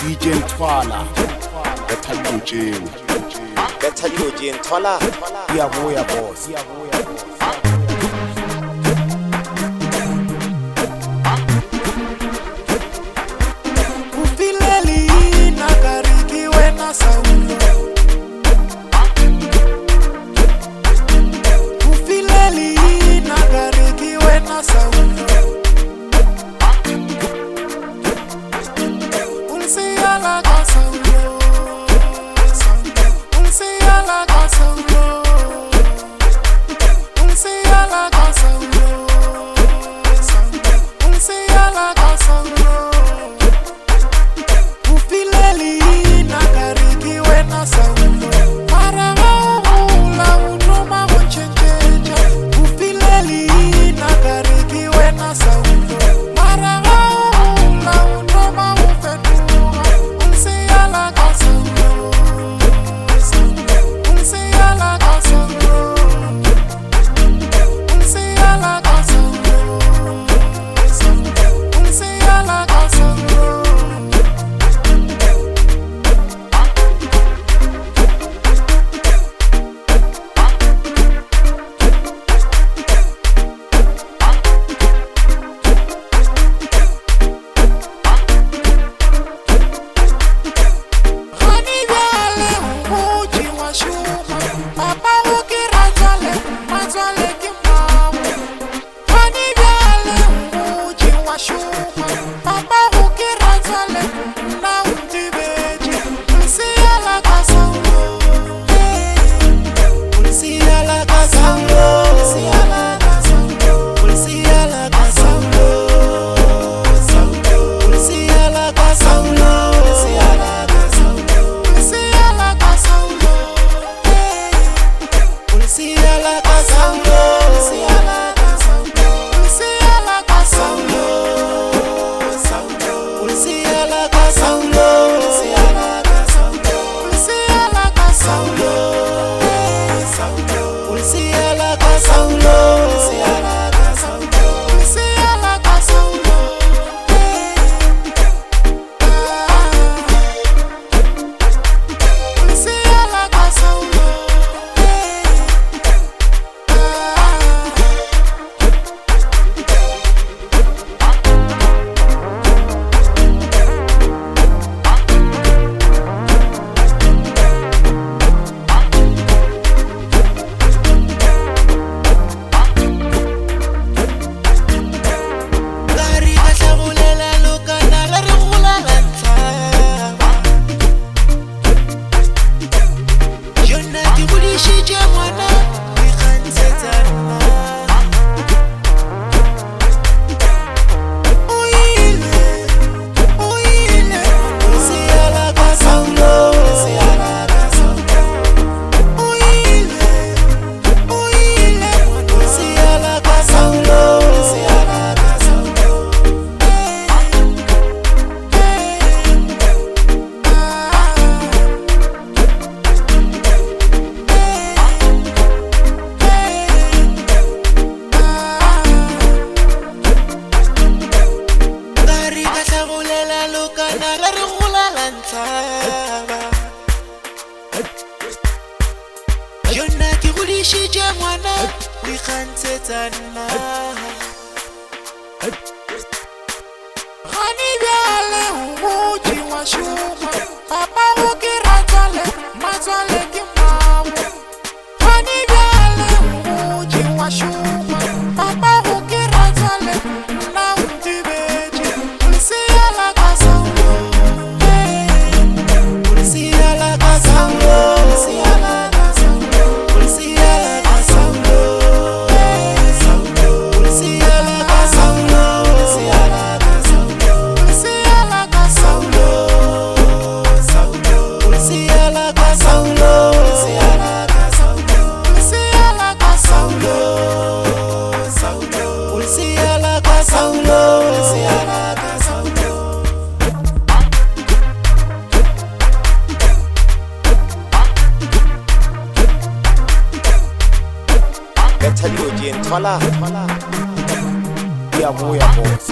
DJ Ntwala Betha Dojeng Ntwala Iyabuya boss Ufileli nakarikiwe na saulo Ufileli nakarikiwe na saulo Unsiyala ka saulo Unsiyala ka saulo Unsiyala ka saulo Unsiyala ka saulo Ufileli nakarikiwe na saulo Marahula utoma kunchenjeja Ufileli nakarikiwe na saulo Marahula utoma ufetuha Unsiyala ka saulo Unsiyala ka saulo Unsiyala ka saulo Unsiyala ka saulo Betha Dojeng Ntwala Iyabuya boss